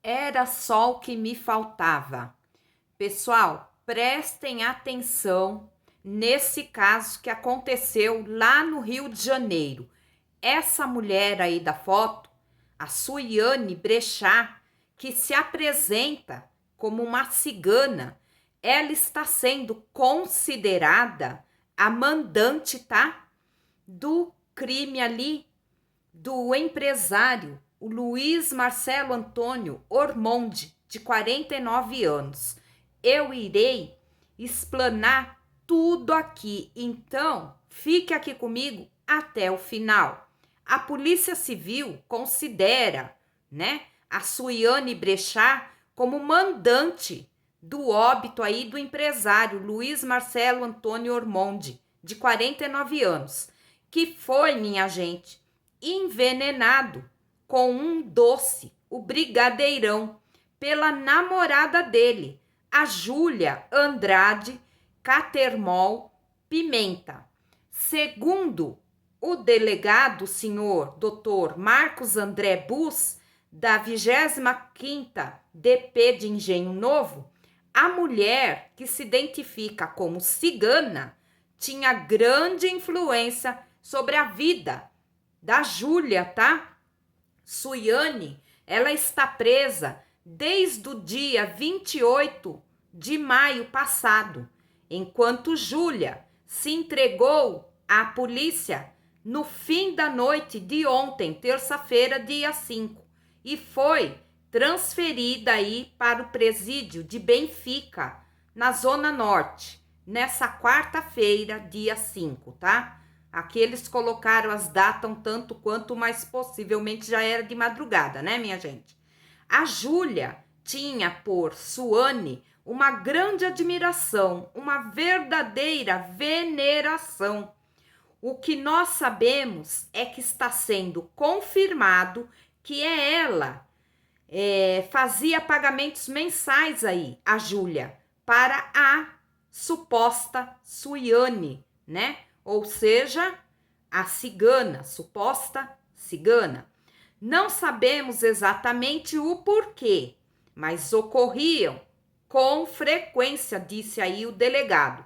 Era só o que me faltava. Pessoal, prestem atenção nesse caso que aconteceu lá no Rio de Janeiro. Essa mulher aí da foto, a Suiane Brechá, que se apresenta como uma cigana, ela está sendo considerada a mandante, tá? Do crime ali do empresário, o Luiz Marcelo Antônio Ormonde, de 49 anos. Eu irei explanar tudo aqui, então fique aqui comigo até o final. A Polícia Civil considera, a Suiane Brechá como mandante do óbito aí do empresário Luiz Marcelo Antônio Ormonde, de 49 anos, que foi, minha gente, envenenado com um doce, o brigadeirão, pela namorada dele, a Júlia Andrade Catermol Pimenta. Segundo o delegado, senhor Dr. Marcos André Bus, da 25ª DP de Engenho Novo, a mulher, que se identifica como cigana, tinha grande influência sobre a vida da Júlia, tá? Suiane, ela está presa desde o dia 28 de maio passado, enquanto Júlia se entregou à polícia no fim da noite de ontem, terça-feira, dia 5, e foi transferida aí para o presídio de Benfica, na Zona Norte, nessa quarta-feira, dia 5, tá? Aqui eles colocaram as datas um tanto quanto, mas possivelmente já era de madrugada, né, minha gente? A Júlia tinha por Suane uma grande admiração, uma verdadeira veneração. O que nós sabemos é que está sendo confirmado que ela fazia pagamentos mensais aí, a Júlia, para a suposta Suiane, né? Ou seja, a cigana, suposta cigana. Não sabemos exatamente o porquê, mas ocorriam com frequência, disse aí o delegado.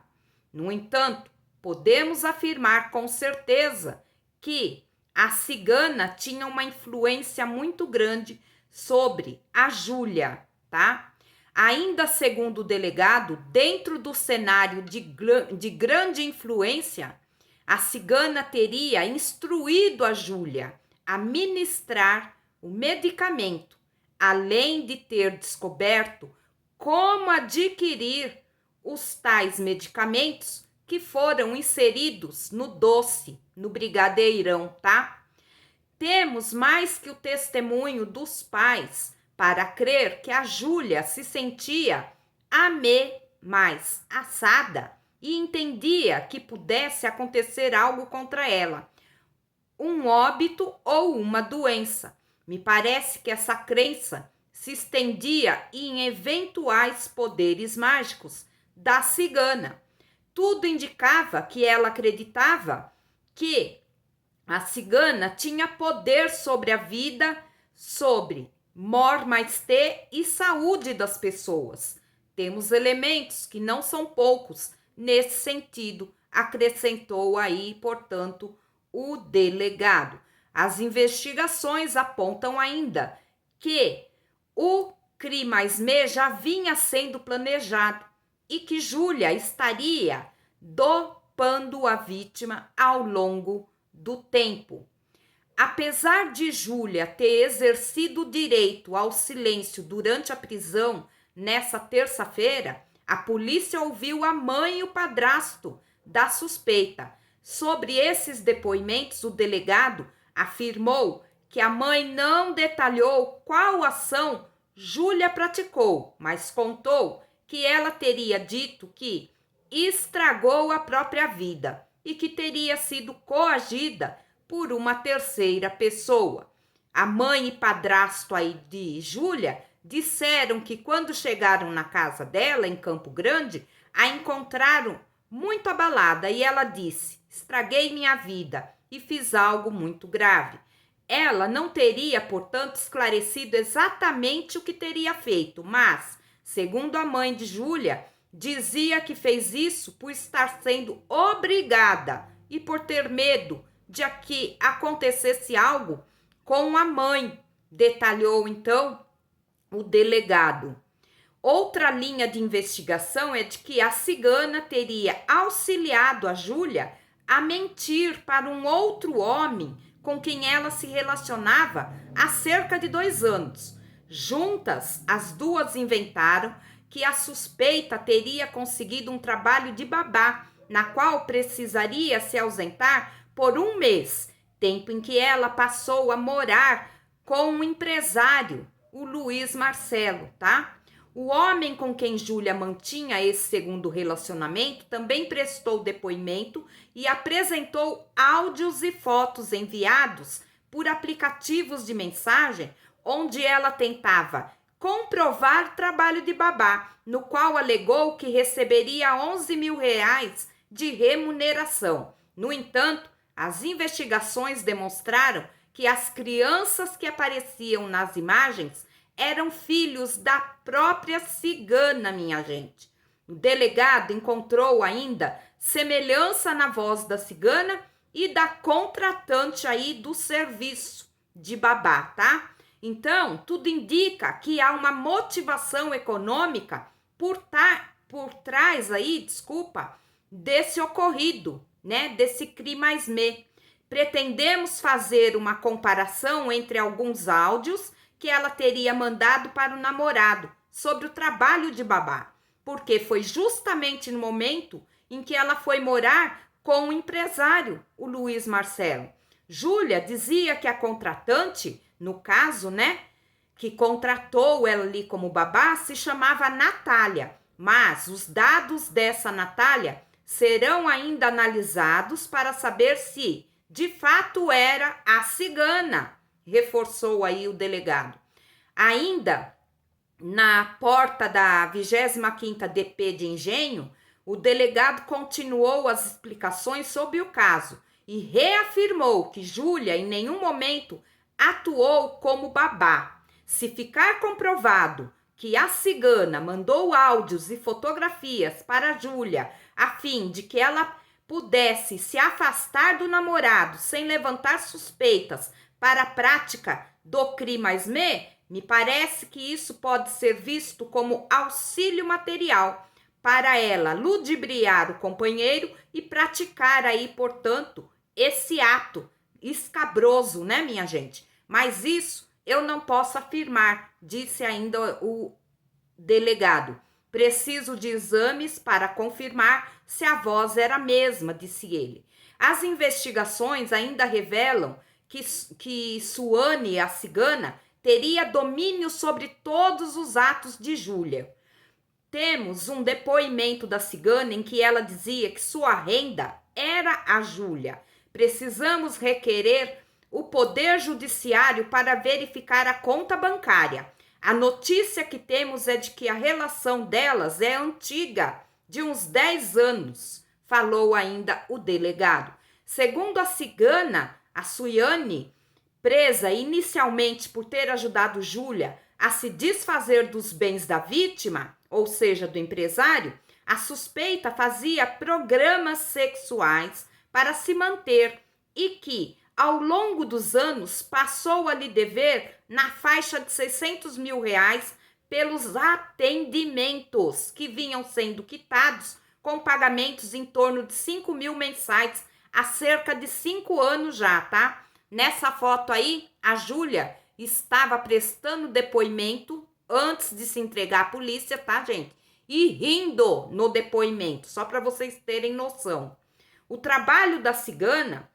No entanto, podemos afirmar com certeza que a cigana tinha uma influência muito grande sobre a Júlia, tá? Ainda segundo o delegado, dentro do cenário de grande influência, a cigana teria instruído a Júlia a ministrar o medicamento, além de ter descoberto como adquirir os tais medicamentos que foram inseridos no doce, no brigadeirão, tá? Temos mais que o testemunho dos pais para crer que a Júlia se sentia mais assada e entendia que pudesse acontecer algo contra ela, um óbito ou uma doença. Me parece que essa crença se estendia em eventuais poderes mágicos da cigana. Tudo indicava que ela acreditava que a cigana tinha poder sobre a vida, sobre mor mais T e saúde das pessoas. Temos elementos que não são poucos nesse sentido, acrescentou aí, portanto, o delegado. As investigações apontam ainda que o CRI mais M já vinha sendo planejado e que Júlia estaria dopando a vítima ao longo do tempo. Apesar de Júlia ter exercido o direito ao silêncio durante a prisão nessa terça-feira, a polícia ouviu a mãe e o padrasto da suspeita. Sobre esses depoimentos, o delegado afirmou que a mãe não detalhou qual ação Júlia praticou, mas contou que ela teria dito que estragou a própria vida e que teria sido coagida por uma terceira pessoa. A mãe e padrasto aí de Júlia disseram que quando chegaram na casa dela, em Campo Grande, a encontraram muito abalada e ela disse: estraguei minha vida e fiz algo muito grave. Ela não teria, portanto, esclarecido exatamente o que teria feito, mas, segundo a mãe de Júlia, dizia que fez isso por estar sendo obrigada e por ter medo de que acontecesse algo com a mãe, detalhou então o delegado. Outra linha de investigação é de que a cigana teria auxiliado a Júlia a mentir para um outro homem com quem ela se relacionava há cerca de 2 anos. Juntas, as duas inventaram que a suspeita teria conseguido um trabalho de babá, na qual precisaria se ausentar por 1 mês, tempo em que ela passou a morar com um empresário, o Luiz Marcelo, tá? O homem com quem Júlia mantinha esse segundo relacionamento também prestou depoimento e apresentou áudios e fotos enviados por aplicativos de mensagem, onde ela tentava comprovar trabalho de babá, no qual alegou que receberia 11 mil reais de remuneração. No entanto, as investigações demonstraram que as crianças que apareciam nas imagens eram filhos da própria cigana, minha gente. O delegado encontrou ainda semelhança na voz da cigana e da contratante aí do serviço de babá, tá? Então, tudo indica que há uma motivação econômica por trás aí, desse ocorrido, né? Desse CRI+M. Pretendemos fazer uma comparação entre alguns áudios que ela teria mandado para o namorado sobre o trabalho de babá, porque foi justamente no momento em que ela foi morar com o empresário, o Luiz Marcelo. Júlia dizia que a contratante, no caso, né, que contratou ela ali como babá, se chamava Natália, mas os dados dessa Natália serão ainda analisados para saber se de fato era a cigana, reforçou aí o delegado. Ainda na porta da 25ª DP de Engenho, o delegado continuou as explicações sobre o caso e reafirmou que Júlia em nenhum momento atuou como babá. Se ficar comprovado que a cigana mandou áudios e fotografias para Júlia a fim de que ela pudesse se afastar do namorado sem levantar suspeitas para a prática do CRI+M, me parece que isso pode ser visto como auxílio material para ela ludibriar o companheiro e praticar aí, portanto, esse ato escabroso, né, minha gente? Mas isso eu não posso afirmar, disse ainda o delegado. Preciso de exames para confirmar se a voz era a mesma, disse ele. As investigações ainda revelam que Suane, a cigana, teria domínio sobre todos os atos de Júlia. Temos um depoimento da cigana em que ela dizia que sua renda era a Júlia. Precisamos requerer o poder judiciário para verificar a conta bancária. A notícia que temos é de que a relação delas é antiga, de uns 10 anos, falou ainda o delegado. Segundo a cigana, a Suane, presa inicialmente por ter ajudado Júlia a se desfazer dos bens da vítima, ou seja, do empresário, a suspeita fazia programas sexuais para se manter e que, ao longo dos anos, passou a lhe dever na faixa de 600 mil reais pelos atendimentos que vinham sendo quitados com pagamentos em torno de 5 mil mensais há cerca de 5 anos já, tá? Nessa foto aí, a Júlia estava prestando depoimento antes de se entregar à polícia, tá, gente? E rindo no depoimento, só para vocês terem noção. O trabalho da cigana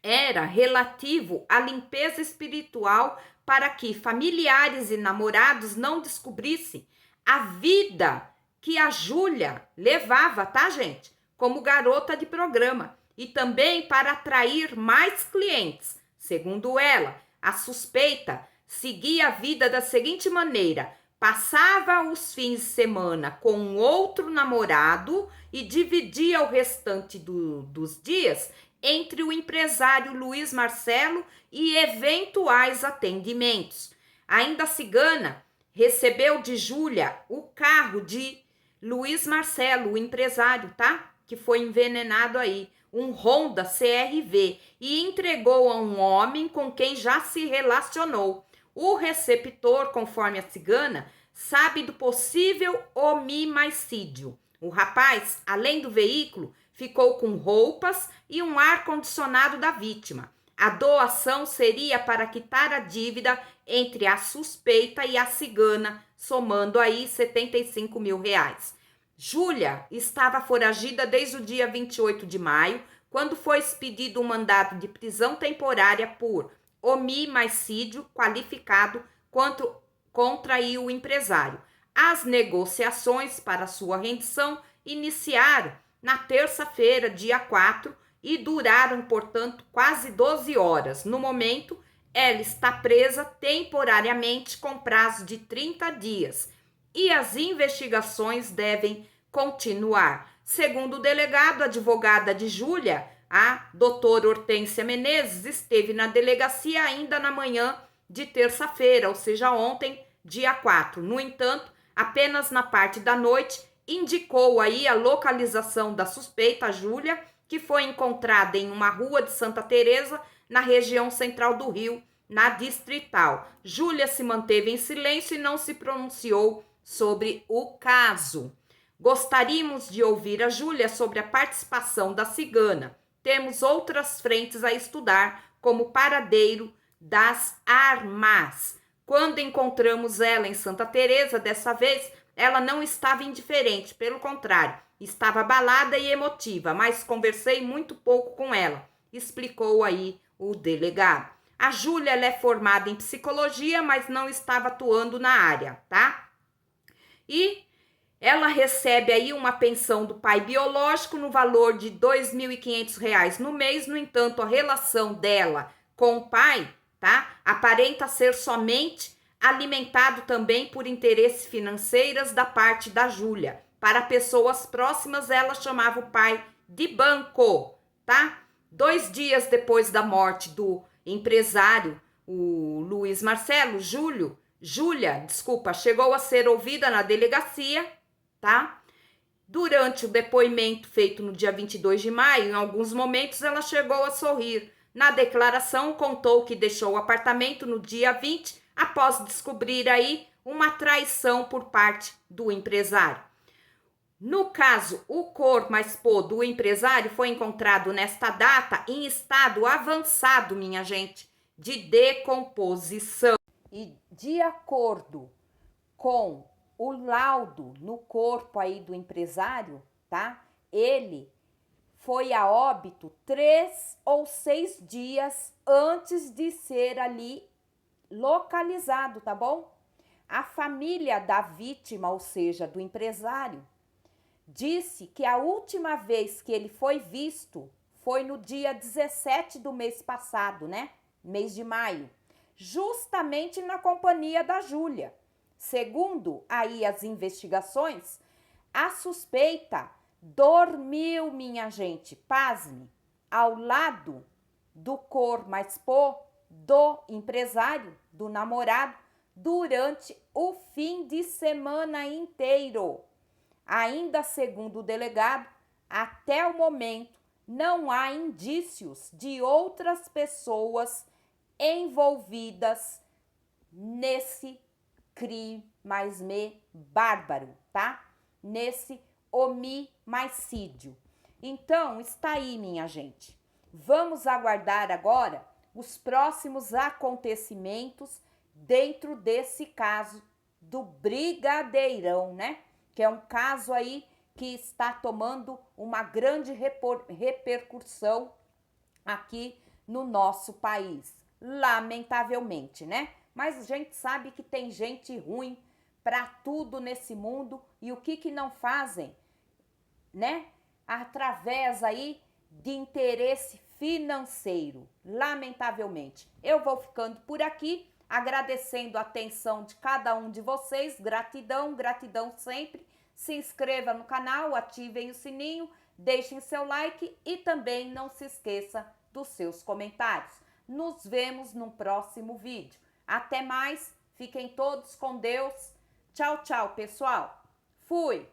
era relativo à limpeza espiritual para que familiares e namorados não descobrissem a vida que a Júlia levava, tá, gente? Como garota de programa. E também para atrair mais clientes. Segundo ela, a suspeita seguia a vida da seguinte maneira: passava os fins de semana com um outro namorado e dividia o restante dos dias entre o empresário Luiz Marcelo e eventuais atendimentos. Ainda a cigana recebeu de Júlia o carro de Luiz Marcelo, o empresário, tá? Que foi envenenado aí, um Honda CR-V, e entregou a um homem com quem já se relacionou. O receptor, conforme a cigana, sabe do possível homicídio. O rapaz, além do veículo, ficou com roupas e um ar-condicionado da vítima. A doação seria para quitar a dívida entre a suspeita e a cigana, somando aí 75 mil reais. Júlia estava foragida desde o dia 28 de maio, quando foi expedido um mandado de prisão temporária por homicídio qualificado contra o empresário. As negociações para sua rendição iniciaram na terça-feira, dia 4, e duraram, portanto, quase 12 horas. No momento, ela está presa temporariamente com prazo de 30 dias e as investigações devem continuar. Segundo o delegado, a advogada de Júlia, a doutora Hortência Menezes, esteve na delegacia ainda na manhã de terça-feira, ou seja, ontem, dia 4. No entanto, apenas na parte da noite, indicou aí a localização da suspeita, Júlia, que foi encontrada em uma rua de Santa Teresa, na região central do Rio, na Distrital. Júlia se manteve em silêncio e não se pronunciou sobre o caso. Gostaríamos de ouvir a Júlia sobre a participação da cigana. Temos outras frentes a estudar, como o paradeiro das armas. Quando encontramos ela em Santa Teresa, dessa vez, ela não estava indiferente, pelo contrário, estava abalada e emotiva, mas conversei muito pouco com ela, explicou aí o delegado. A Júlia é formada em psicologia, mas não estava atuando na área, tá? E ela recebe aí uma pensão do pai biológico no valor de R$ 2.500 no mês. No entanto, a relação dela com o pai, tá, aparenta ser somente alimentado também por interesses financeiros da parte da Júlia. Para pessoas próximas, ela chamava o pai de banco, tá? 2 dias depois da morte do empresário, o Luiz Marcelo, Júlia, chegou a ser ouvida na delegacia, tá? Durante o depoimento feito no dia 22 de maio, em alguns momentos ela chegou a sorrir. Na declaração, contou que deixou o apartamento no dia 20, após descobrir aí uma traição por parte do empresário. No caso, o corpo do empresário foi encontrado nesta data em estado avançado, minha gente, de decomposição. E de acordo com o laudo no corpo aí do empresário, tá? Ele foi a óbito 3 ou 6 dias antes de ser ali localizado, tá bom? A família da vítima, ou seja, do empresário, disse que a última vez que ele foi visto foi no dia 17 do mês passado, né? Mês de maio, justamente na companhia da Júlia. Segundo aí as investigações, a suspeita dormiu, minha gente, pasme, ao lado do do empresário, do namorado, durante o fim de semana inteiro. Ainda segundo o delegado, até o momento não há indícios de outras pessoas envolvidas nesse crime bárbaro, tá? Nesse homicídio. Então, está aí, minha gente. Vamos aguardar agora os próximos acontecimentos dentro desse caso do Brigadeirão, né? Que é um caso aí que está tomando uma grande repercussão aqui no nosso país. Lamentavelmente, né? Mas a gente sabe que tem gente ruim para tudo nesse mundo e o que não fazem, né? Através aí de interesse financeiro, lamentavelmente. Eu vou ficando por aqui, agradecendo a atenção de cada um de vocês. Gratidão, gratidão sempre. Se inscreva no canal, ativem o sininho, Deixem seu like e também não se esqueça dos seus comentários. Nos vemos no próximo vídeo. Até mais, fiquem todos com Deus. Tchau, tchau, pessoal. Fui!